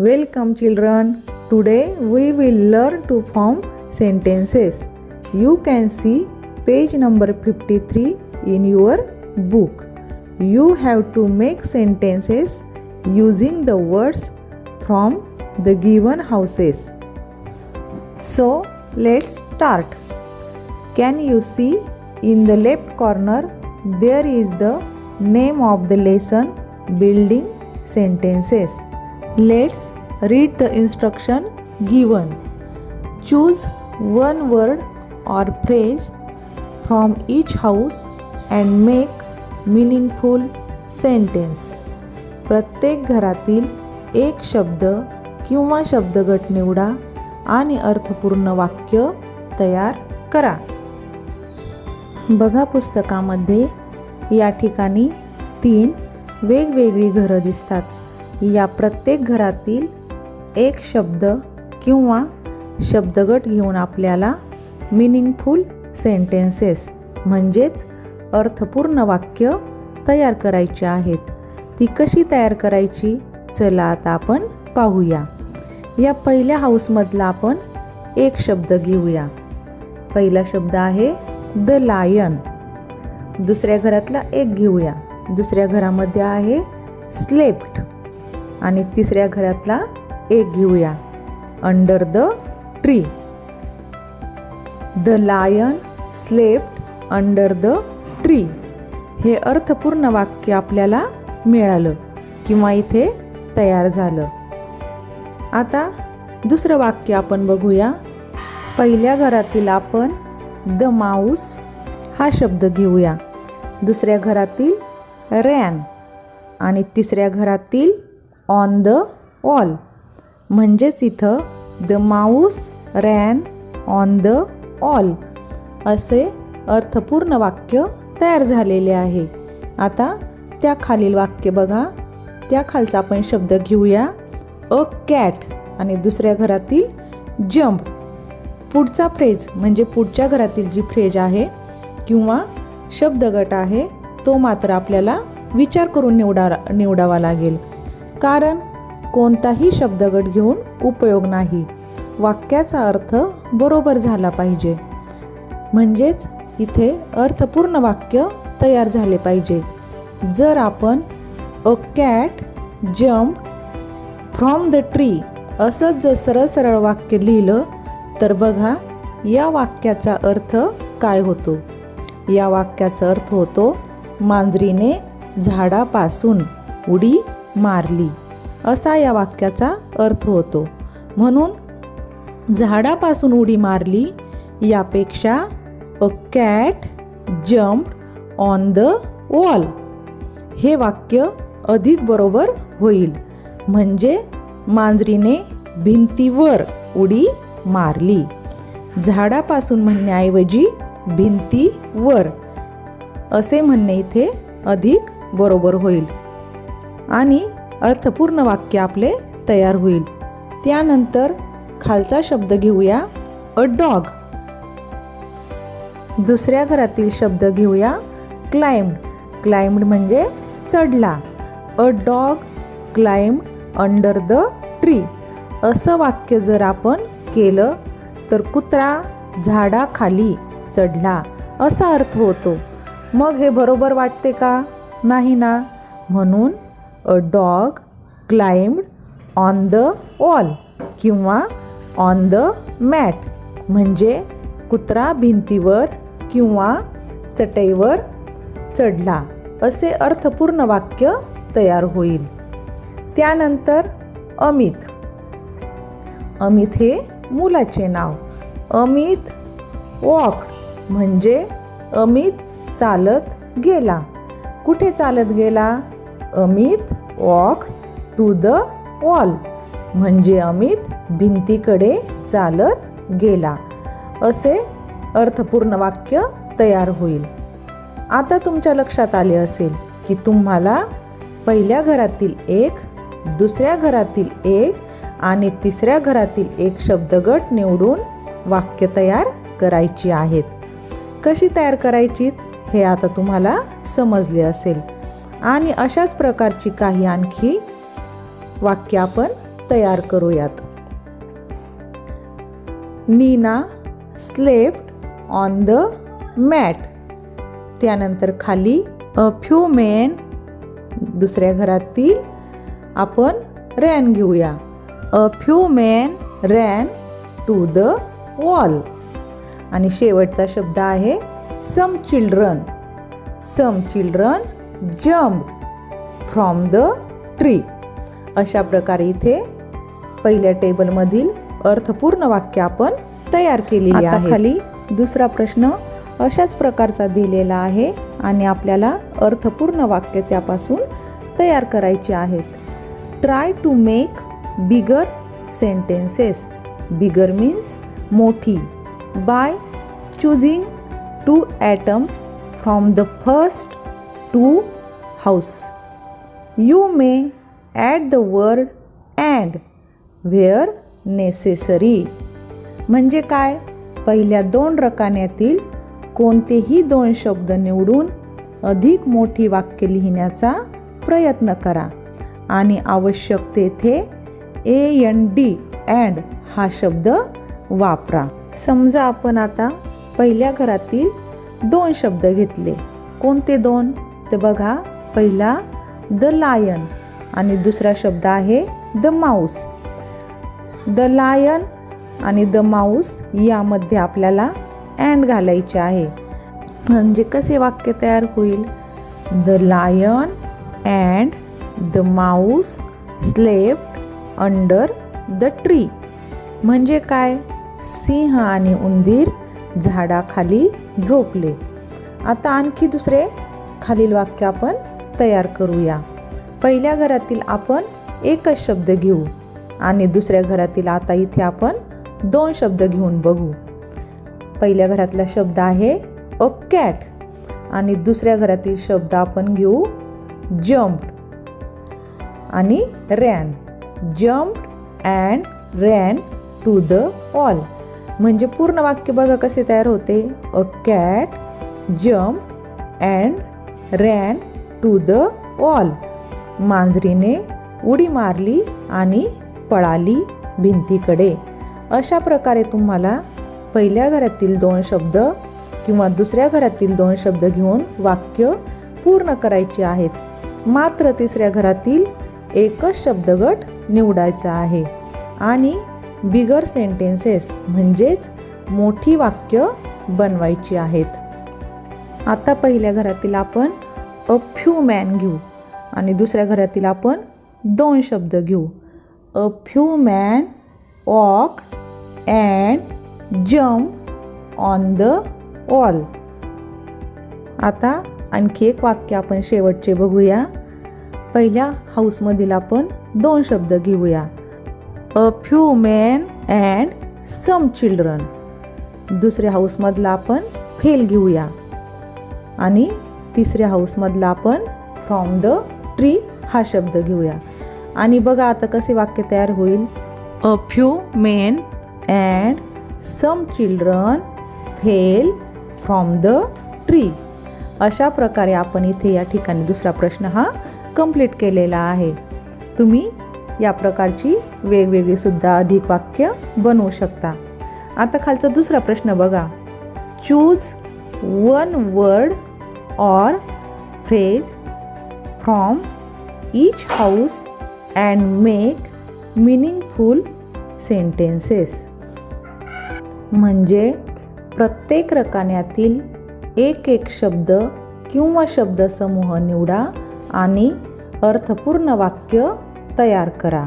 Welcome children. Today we will learn to form sentences. You can see page number 53 in your book. You have to make sentences using the words from the given houses. So let's start. Can you see in the left corner there is the name of the lesson, building sentences. Let's read the instruction given. Choose one word or phrase from each house and make meaningful sentence. प्रत्येक घरातील एक शब्द किंवा शब्दगट निवडा आणि अर्थपूर्ण वाक्य तयार करा. बघा, पुस्तकामध्ये या ठिकाणी 3 वेगवेगळी घरं दिसतात. या प्रत्येक घरातील एक शब्द किंवा शब्दगट घेऊन आपल्याला मीनिंगफुल सेंटेन्सेस म्हणजेच अर्थपूर्ण वाक्य तयार करायची आहेत. ती कशी तयार करायची, चला आता आपण पाहूया. या पहिल्या हाऊसमधला आपण एक शब्द घेऊया. पहिला शब्द आहे द लायन. दुसऱ्या घरातला एक घेऊया. दुसऱ्या घरामध्ये आहे स्लेप्ट. आणि तिसऱ्या घरातला एक घेऊया, under the tree. The lion slept under the tree. हे अर्थपूर्ण वाक्य आपल्याला मिळालं किंवा इथे तयार झालं. आता दुसरं वाक्य आपण बघूया. पहिल्या घरातील आपण द माऊस हा शब्द घेऊया. दुसऱ्या घरातील रॅन आणि तिसऱ्या घरातील ऑन द वॉल. म्हणजेच इथं the Mouse ran on the wall असे अर्थपूर्ण वाक्य तयार झालेले आहे. आता त्या खालील वाक्य बघा. त्या खालचा आपण शब्द घेऊया अ कॅट आणि दुसऱ्या घरातील जंप. पुढचा फ्रेज म्हणजे पुढच्या घरातील जी फ्रेज आहे किंवा शब्दगट आहे तो मात्र आपल्याला विचार करून निवडावा लागेल. कारण कोणताही शब्दगट घेऊन उपयोग नाही. वाक्याचा अर्थ बरोबर झाला पाहिजे. म्हणजेच इथे अर्थपूर्ण वाक्य तयार झाले पाहिजे. जर आपण a cat jump from the tree असंच जर सरळ सरळ वाक्य लिहिलं तर बघा या वाक्याचा अर्थ काय होतो. या वाक्याचा अर्थ होतो मांजरीने झाडापासून उडी मारली असा या वाक्याचा अर्थ होतो. म्हणून झाडापासून उडी मारली यापेक्षा a cat jump on the wall हे वाक्य अधिक बरोबर होईल. म्हणजे मांजरीने भिंतीवर उडी मारली. झाडापासून म्हणण्याऐवजी भिंतीवर असे म्हणणे इथे अधिक बरोबर होईल आणि अर्थपूर्ण वाक्य आपले तयार होईल. त्यानंतर खालचा शब्द घेऊया अ डॉग. दुसऱ्या घरातील शब्द घेऊया क्लाइम्ड. क्लाइम्ड म्हणजे चढला. A dog climbed under the tree असं वाक्य जर आपण केलं तर कुत्रा झाडाखाली चढला असा अर्थ होतो. मग हे बरोबर वाटते का? नाही ना. म्हणून a dog climbed on the wall किंवा ऑन द मॅट म्हणजे कुत्रा भिंतीवर किंवा चटईवर चढला असे अर्थपूर्ण वाक्य तयार होईल. त्यानंतर अमित. अमित हे मुलाचे नाव. अमित वॉक म्हणजे अमित चालत गेला. कुठे चालत गेला? Amit walk to the wall म्हणजे अमित भिंतीकडे चालत गेला असे अर्थपूर्ण वाक्य तयार होईल. आता तुमच्या लक्षात आले असेल की तुम्हाला पहिल्या घरातील एक, दुसऱ्या घरातील एक आणि तिसऱ्या घरातील एक शब्दगट निवडून वाक्य तयार करायची आहेत. कशी तयार करायची हे आता तुम्हाला समजले असेल. आणि अशाच प्रकारची काही आणखी वाक्य आपण तयार करूयात. Nina slept on the mat. त्यानंतर खाली अ फ्यू मेन, दुसऱ्या घरातील आपण रॅन घेऊया. A few men ran to the wall. आणि शेवटचा शब्द आहे some children. Some children jumped from the tree. अशा प्रकारे इथे पहिल्या टेबलमधील अर्थपूर्ण वाक्य आपण तयार केलेली आहे. खाली दुसरा प्रश्न अशाच प्रकारचा दिलेला आहे आणि आपल्याला अर्थपूर्ण वाक्य त्यापासून तयार करायचे आहेत. Try to make bigger sentences. Bigger means मोठी. By choosing 2 atoms from the first 2 house. You may add the word and where necessary. म्हणजे काय? पहिल्या 2 रकान्यातील कोणतेही 2 शब्द निवडून अधिक मोठी वाक्य लिहिण्याचा प्रयत्न करा आणि आवश्यक तेथे and हा शब्द वापरा. समजा आपण आता पहिल्या घरातील 2 शब्द घेतले. कोणते 2? ते बघा, पहिला द लायन आणि दुसरा शब्द आहे द माऊस. द लायन आणि द माऊस यामध्ये आपल्याला अँड घालायचे आहे. म्हणजे कसे वाक्य तयार होईल? The lion and the mouse slept under the tree. म्हणजे काय? सिंह आणि उंदीर झाडाखाली झोपले. आता आणखी दुसरे खालील वाक्य आपण तयार करूया. पहिल्या घरातील आपण एकच शब्द घेऊ आणि दुसऱ्या घरातील आता इथे आपण 2 शब्द घेऊन बघू. पहिल्या घरातला शब्द आहे अ कॅट आणि दुसऱ्या घरातील शब्द आपण घेऊ जम्प्ड आणि ran. Jumped and ran to the wall. म्हणजे पूर्ण वाक्य बघा कसे तयार होते. A cat jumped and ran to the wall. मांजरीने उडी मारली आणि पळाली भिंतीकडे. अशा प्रकारे तुम्हाला पहिल्या घरातील 2 शब्द किंवा दुसऱ्या घरातील 2 शब्द घेऊन वाक्य पूर्ण करायचे आहेत. मात्र तिसऱ्या घरातील एकच शब्दगट निवडायचा आहे आणि बिगर सेंटेन्सेस म्हणजेच मोठी वाक्य बनवायची आहेत. आता पहिल्या घरातील आपण अ फ्यू मॅन घेऊ आणि दुसऱ्या घरातील आपण 2 शब्द घेऊ. अ few man walk and jump on the wall. आता आणखी एक वाक्य आपण शेवटचे बघूया. पहिल्या हाऊसमधील आपण 2 शब्द घेऊया. A few man and some children. दुसऱ्या हाऊसमधला आपण फेल घेऊया आणि तिसऱ्या हाऊसमधला आपण फ्रॉम द ट्री हा शब्द घेऊया. आणि बघा आता कसे वाक्य तयार होईल. A few men and some children fell from the tree. अशा प्रकारे आपण इथे या ठिकाणी दुसरा प्रश्न हा कंप्लीट केलेला आहे. तुम्ही या प्रकारची वेगवेगळी सुद्धा अधिक वाक्य बनवू शकता. आता खालचा दुसरा प्रश्न बघा. Choose 1 word or phrase from each house and make meaningful sentences. म्हणजे प्रत्येक रकान्यातील एक शब्द किंवा शब्दसमूह निवडा आणि अर्थपूर्ण वाक्य तयार करा.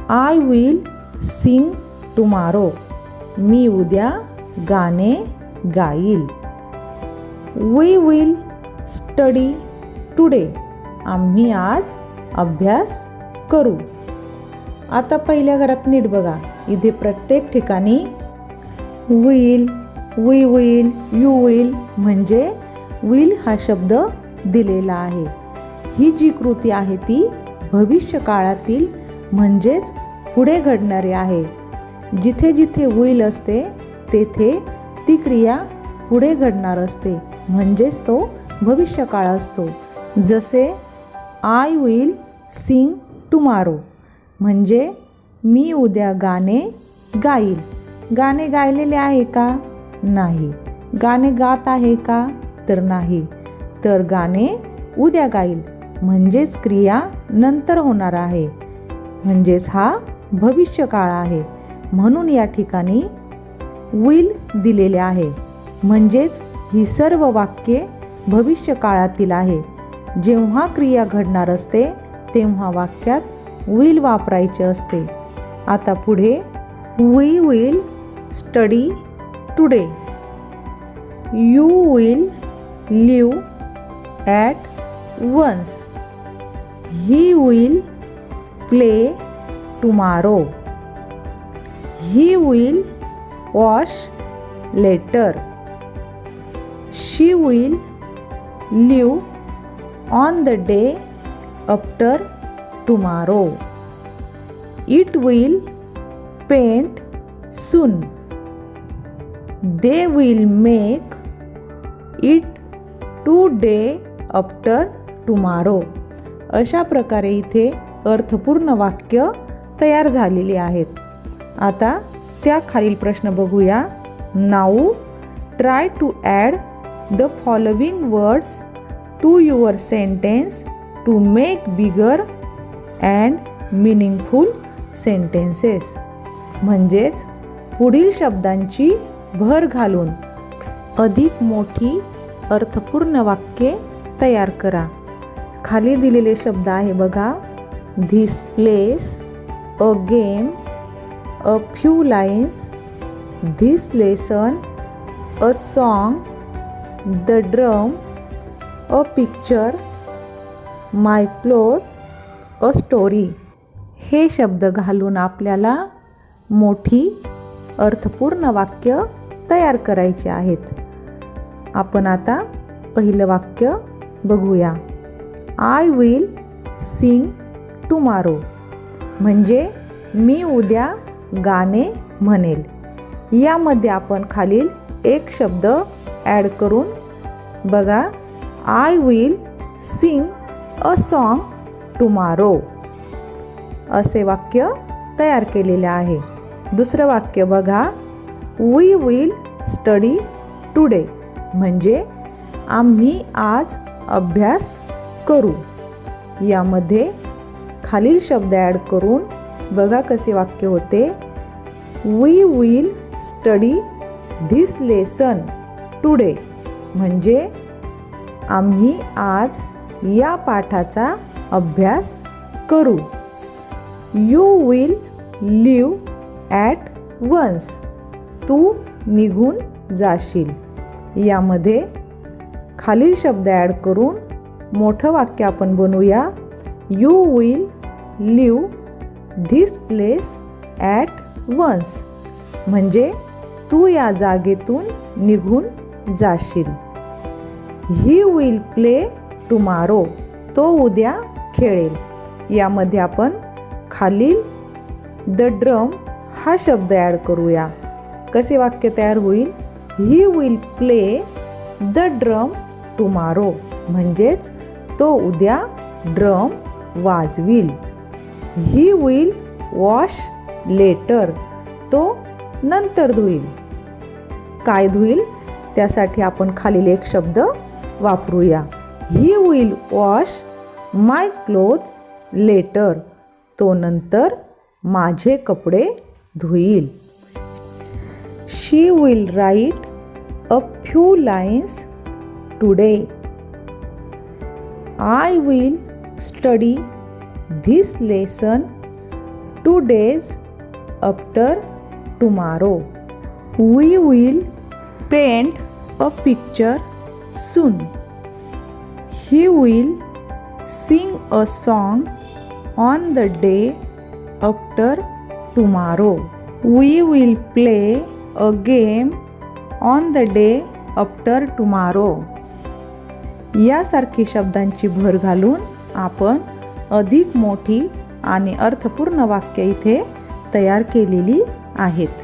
I will sing tomorrow. मी उद्या गाणे गाईल. We will study today. आम्ही आज अभ्यास करू. आता पहिल्या घरात नीट बघा. इथे प्रत्येक ठिकाणी will, we will, you will म्हणजे विल हा शब्द दिलेला आहे. ही जी कृती आहे ती भविष्य काळातील म्हणजेच पुढे घडणारी आहे. जिथे जिथे विल असते तेथे ती क्रिया पुढे घडणार असते म्हणजेच तो भविष्यकाळ असतो. जसे आय विल सिंग टुमारो. म्हणजे मी उद्या गाणे गाईल. गाणे गायलेले आहे का? नाही. गाणे गात आहे का? तर नाही. तर गाणे उद्या गाईल म्हणजेच क्रिया नंतर होणार आहे, म्हणजेच हा भविष्यकाळ आहे. म्हणून या ठिकाणी विल दिलेले आहे. म्हणजेच ही सर्व वाक्ये भविष्यकाळातील आहे. जेव्हा क्रिया घडणार असते तेव्हा वाक्यात विल वापरायचे असते. आता पुढे we will study today. You will live at once. He will play tomorrow. He will wash later. She will live on the day after tomorrow. It will paint soon. They will make it today after tomorrow. अशा प्रकारे इथे अर्थपूर्ण वाक्य तयार झालेली आहेत. आता त्या खालील प्रश्न बघूया. Now try to add the following words to your sentence to make bigger and meaningful sentences. म्हणजेच पुढील शब्दांची भर घालून अधिक मोठी अर्थपूर्ण वाक्ये तयार करा. खाली दिलेले शब्द आहे बघा. This place, a game, a few lines, this lesson, a song, the drum, a picture, my cloth, a story. हे शब्द घालून आपल्याला मोठी अर्थपूर्ण वाक्य तयार करायचे आहेत. आपण आता पहिलं वाक्य बघूया. I will sing tomorrow. म्हणजे मी उद्या गाणे म्हणेल. यामध्ये आपण खालील एक शब्द ॲड करून बघा. I will sing a song tomorrow असे वाक्य तयार केलेले आहे. दुसरं वाक्य बघा. We will study today. म्हणजे आम्ही आज अभ्यास करू. यामध्ये खालील शब्द ॲड करून बघा कसे वाक्य होते. We will study this lesson today. म्हणजे आम्ही आज या पाठाचा अभ्यास करू. You will live at once. तू निघून जाशील. यामध्ये खालील शब्द ॲड करून मोठं वाक्य आपण बनवूया. You will live this place at once. म्हणजे तू या जागेतून निघून जाशील. He will play tomorrow. तो उद्या खेळेल. यामध्ये आपण खालील द ड्रम हा शब्द ॲड करूया. कसे वाक्य तयार होईल. He will play the drum tomorrow. म्हणजेच तो उद्या ड्रम वाजवील. He will wash later. तो नंतर धुईल. काय धुईल त्यासाठी आपण खालील एक शब्द वापरूया. He will wash my cloth later. तो नंतर माझे कपडे धुईल. She will write a few lines today. I will study this lesson 2 days after tomorrow. We will paint a picture soon. He will sing a song on the day after tomorrow. We will play a game on the day after tomorrow. यासारखी शब्दांची भर घालून आपण अधिक मोठी आणि अर्थपूर्ण वाक्य इथे तयार केलेली आहेत.